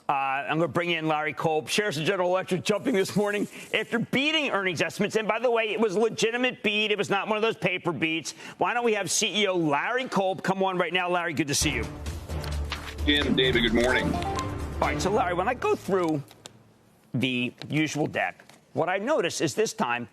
I'm going to bring in Larry Culp. Shares of General Electric jumping this morning after beating earnings estimates. And by the way, it was a legitimate beat. It was not one of those paper beats. Why don't we have CEO Larry Culp come on right now? Larry, good to see you. Jim, David, good morning. All right, so Larry, when I go through the usual deck, what I notice is this time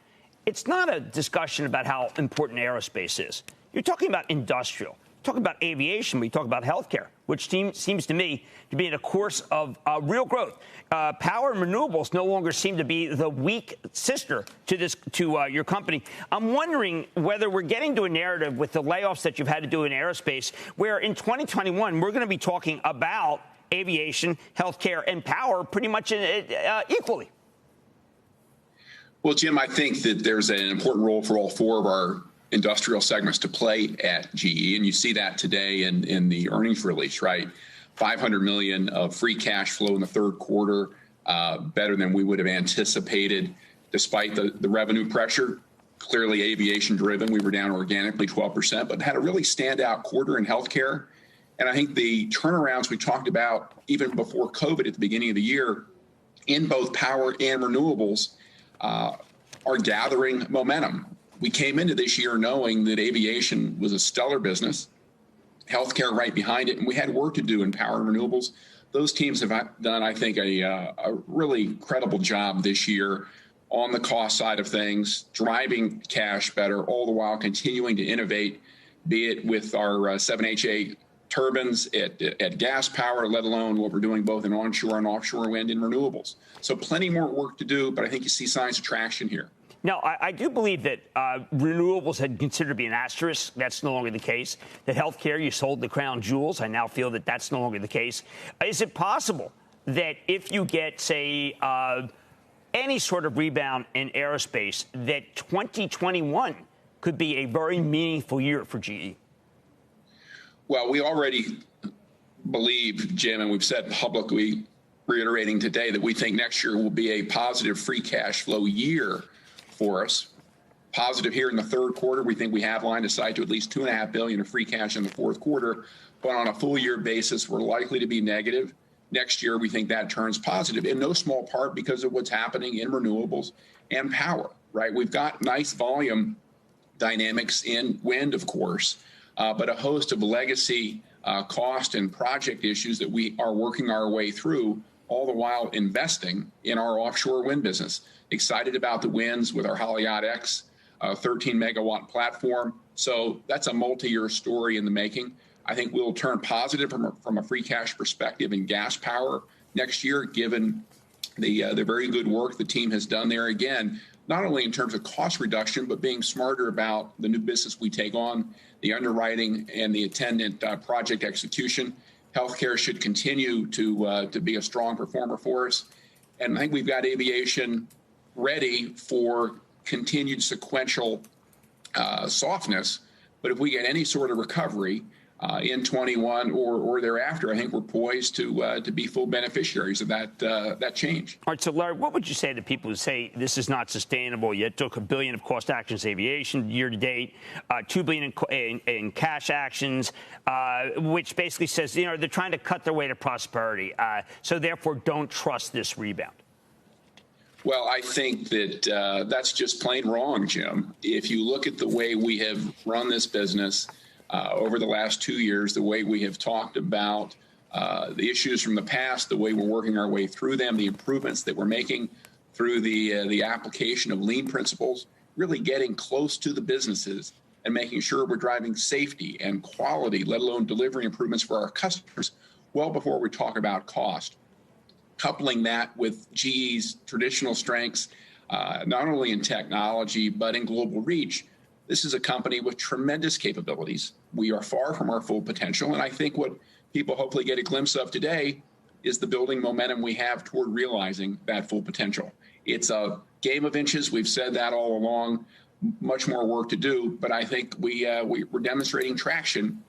it's not a discussion about how important aerospace is. You're talking about industrial. Talk about aviation, we talk about healthcare, which seems to me to be in a course of real growth. Power and renewables no longer seem to be the weak sister to your company. I'm wondering whether we're getting to a narrative with the layoffs that you've had to do in aerospace, where in 2021 we're going to be talking about aviation, healthcare, and power pretty much equally. Well, Jim, I think that there's an important role for all four of our industrial segments to play at GE, and you see that today in the earnings release, right? $500 million of free cash flow in the third quarter, better than we would have anticipated, despite the revenue pressure. Clearly aviation driven. We were down organically 12%, but had a really standout quarter in healthcare. And I think the turnarounds we talked about even before COVID at the beginning of the year in both power and renewables are gathering momentum. We came into this year knowing that aviation was a stellar business, healthcare right behind it, and we had work to do in power and renewables. Those teams have done, I think, a really credible job this year on the cost side of things, driving cash better, all the while continuing to innovate, be it with our 7HA turbines at gas power, let alone what we're doing both in onshore and offshore wind and renewables. So plenty more work to do, but I think you see signs of traction here. Now, I do believe that renewables had considered to be an asterisk. That's no longer the case. That healthcare, you sold the crown jewels. I now feel that that's no longer the case. Is it possible that if you get, say, any sort of rebound in aerospace, that 2021 could be a very meaningful year for GE? Well, we already believe, Jim, and we've said publicly, reiterating today, that we think next year will be a positive free cash flow year for us. Positive here in the third quarter. We think we have line of sight to at least $2.5 billion of free cash in the fourth quarter. But on a full year basis, we're likely to be negative. Next year, we think that turns positive, in no small part because of what's happening in renewables and power, right? We've got nice volume dynamics in wind, of course, but a host of legacy cost and project issues that we are working our way through, all the while investing in our offshore wind business. Excited about the wins with our Haliade X 13 megawatt platform. So that's a multi-year story in the making. I think we'll turn positive from a free cash perspective in gas power next year, given the very good work the team has done there. Again, not only in terms of cost reduction, but being smarter about the new business we take on, the underwriting and the attendant project execution. Healthcare should continue to be a strong performer for us. And I think we've got aviation ready for continued sequential softness. But if we get any sort of recovery in 21 or thereafter, I think we're poised to be full beneficiaries of that change. All right, so Larry, what would you say to people who say this is not sustainable? You took $1 billion of cost actions aviation year to date, $2 billion in cash actions, which basically says, they're trying to cut their way to prosperity. So therefore, don't trust this rebound. Well, I think that that's just plain wrong, Jim. If you look at the way we have run this business over the last 2 years, the way we have talked about the issues from the past, the way we're working our way through them, the improvements that we're making through the application of lean principles, really getting close to the businesses and making sure we're driving safety and quality, let alone delivery improvements for our customers, well before we talk about cost. Coupling that with GE's traditional strengths, not only in technology, but in global reach. This is a company with tremendous capabilities. We are far from our full potential. And I think what people hopefully get a glimpse of today is the building momentum we have toward realizing that full potential. It's a game of inches. We've said that all along. Much more work to do. But I think we're demonstrating traction.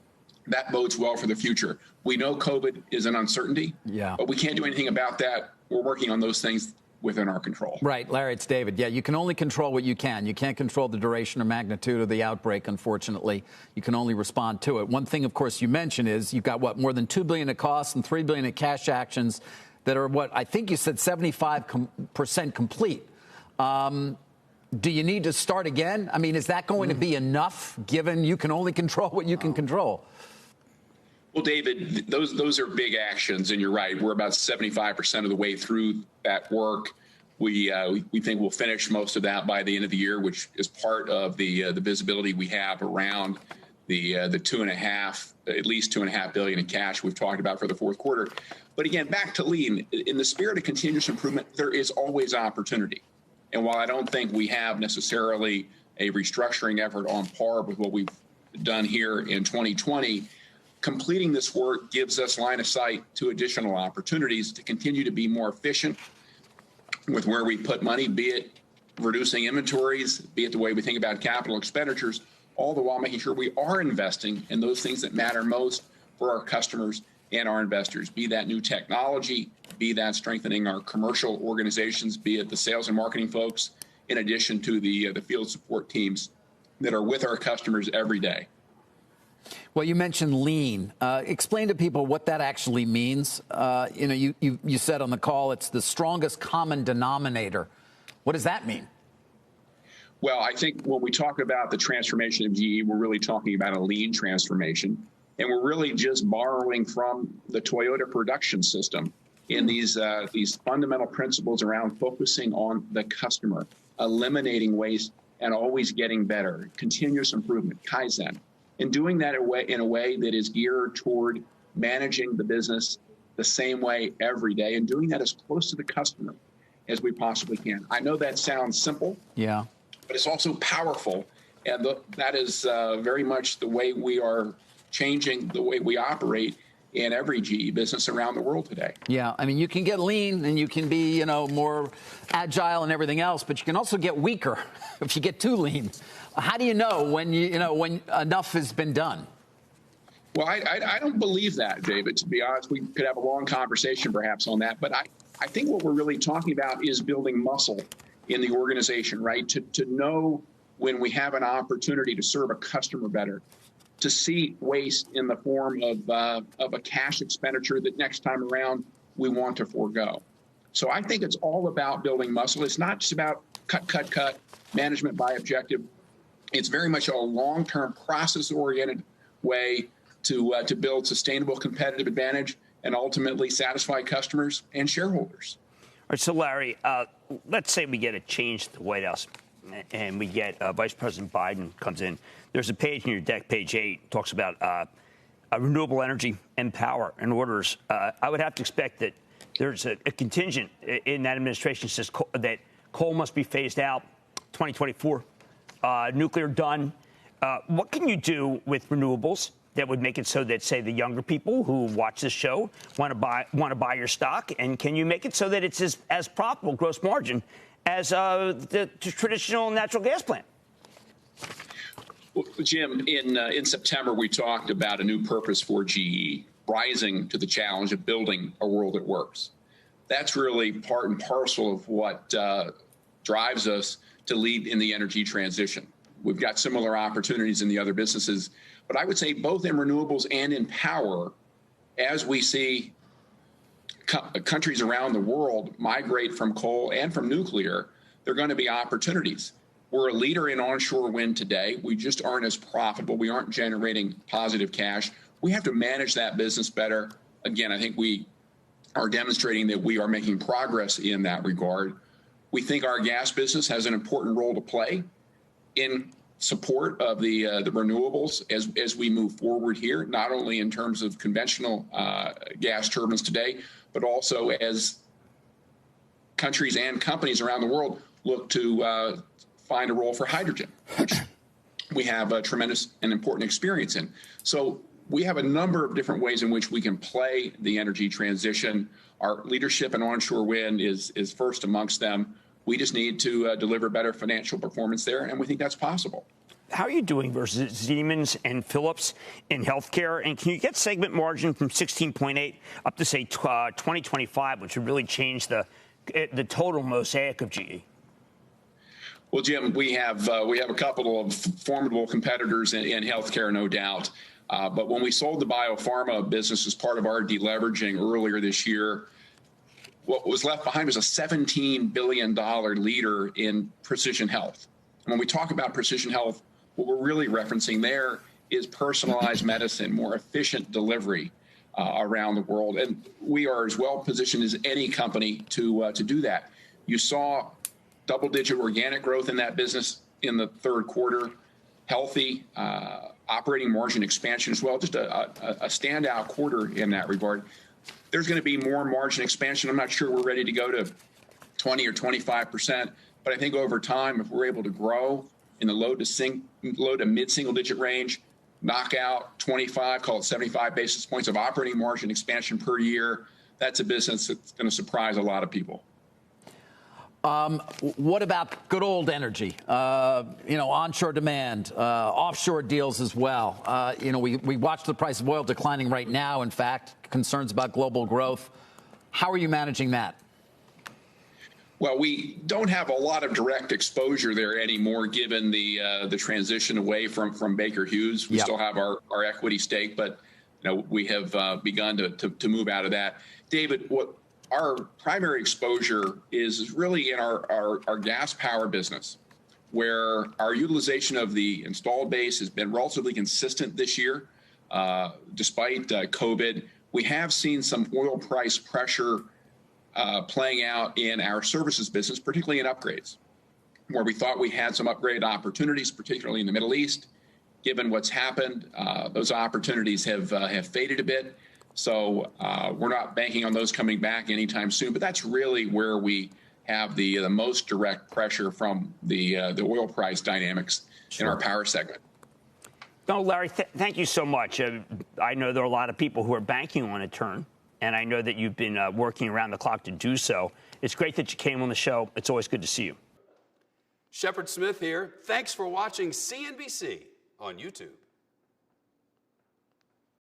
That bodes well for the future. We know COVID is an uncertainty, but we can't do anything about that. We're working on those things within our control. Right. Larry, it's David. Yeah, you can only control what you can. You can't control the duration or magnitude of the outbreak, unfortunately. You can only respond to it. One thing, of course, you mentioned is you've got, more than $2 billion in costs and $3 billion in cash actions. that are what I think you said 75% complete. Do you need to start again? I mean, is that going to be enough, given you can only control what you can control? Well, David, those are big actions, and you're right. We're about 75% of the way through that work. We think we'll finish most of that by the end of the year, which is part of the visibility we have around the at least $2.5 billion in cash we've talked about for the fourth quarter. But again, back to lean. In the spirit of continuous improvement, there is always opportunity. And while I don't think we have necessarily a restructuring effort on par with what we've done here in 2020, completing this work gives us line of sight to additional opportunities to continue to be more efficient with where we put money, be it reducing inventories, be it the way we think about capital expenditures, all the while making sure we are investing in those things that matter most for our customers and our investors, be that new technology, be that strengthening our commercial organizations, be it the sales and marketing folks, in addition to the field support teams that are with our customers every day. Well, you mentioned lean. Explain to people what that actually means. You said on the call it's the strongest common denominator. What does that mean? Well, I think when we talk about the transformation of GE, we're really talking about a lean transformation. And we're really just borrowing from the Toyota production system in these fundamental principles around focusing on the customer, eliminating waste, and always getting better, continuous improvement, Kaizen. And doing that in a way that is geared toward managing the business the same way every day, and doing that as close to the customer as we possibly can. I know that sounds simple, yeah, but it's also powerful. And that is very much the way we are changing the way we operate in every GE business around the world today. Yeah, I mean, you can get lean and you can be, more agile and everything else, but you can also get weaker if you get too lean. How do you know when when enough has been done? Well, I don't believe that, David, to be honest. We could have a long conversation perhaps on that, but I think what we're really talking about is building muscle in the organization, right? To know when we have an opportunity to serve a customer better, to see waste in the form of a cash expenditure that next time around we want to forego. So I think it's all about building muscle. It's not just about cut, management by objective. It's very much a long-term process-oriented way to build sustainable competitive advantage and ultimately satisfy customers and shareholders. All right, so Larry, let's say we get a change at the White House and we get Vice President Biden comes in. There's a page in your deck, page 8, talks about renewable energy and power and orders. I would have to expect that there's a contingent in that administration says that coal must be phased out 2024, nuclear done. What can you do with renewables that would make it so that, say, the younger people who watch this show want to buy your stock? And can you make it so that it's as profitable, gross margin, as the traditional natural gas plant? Well, Jim, in September, we talked about a new purpose for GE, rising to the challenge of building a world that works. That's really part and parcel of what drives us to lead in the energy transition. We've got similar opportunities in the other businesses, but I would say both in renewables and in power, as we see countries around the world migrate from coal and from nuclear, there are going to be opportunities. We're a leader in onshore wind today. We just aren't as profitable. We aren't generating positive cash. We have to manage that business better. Again, I think we are demonstrating that we are making progress in that regard. We think our gas business has an important role to play in support of the renewables as we move forward here, not only in terms of conventional gas turbines today, but also as countries and companies around the world look to find a role for hydrogen, which we have a tremendous and important experience in. So we have a number of different ways in which we can play the energy transition. Our leadership in onshore wind is first amongst them. We just need to deliver better financial performance there, and we think that's possible. How are you doing versus Siemens and Philips in healthcare? And can you get segment margin from 16.8 up to, say, 2025, which would really change the total mosaic of GE? Well, Jim, we have a couple of formidable competitors in healthcare, no doubt. But when we sold the biopharma business as part of our deleveraging earlier this year, what was left behind was a $17 billion leader in precision health. And when we talk about precision health, what we're really referencing there is personalized medicine, more efficient delivery around the world. And we are as well positioned as any company to do that. You saw double-digit organic growth in that business in the third quarter, healthy operating margin expansion as well, just a standout quarter in that regard. There's going to be more margin expansion. I'm not sure we're ready to go to 20 or 25%, but I think over time, if we're able to grow in the low to mid-single digit range, knock out 25, call it 75 basis points of operating margin expansion per year, that's a business that's going to surprise a lot of people. What about good old energy? Onshore demand, offshore deals as well. We watch the price of oil declining right now. In fact, concerns about global growth. How are you managing that? Well, we don't have a lot of direct exposure there anymore, given the transition away from Baker Hughes. We still have our equity stake, but we have begun to move out of that. David, what our primary exposure is really in our gas power business, where our utilization of the installed base has been relatively consistent this year, despite COVID. We have seen some oil price pressure playing out in our services business, particularly in upgrades, where we thought we had some upgrade opportunities, particularly in the Middle East. Given what's happened, those opportunities have faded a bit. So we're not banking on those coming back anytime soon. But that's really where we have the most direct pressure from the oil price dynamics in our power segment. No, Larry, thank you so much. I know there are a lot of people who are banking on a turn, and I know that you've been working around the clock to do so. It's great that you came on the show. It's always good to see you. Shepard Smith here. Thanks for watching CNBC on YouTube.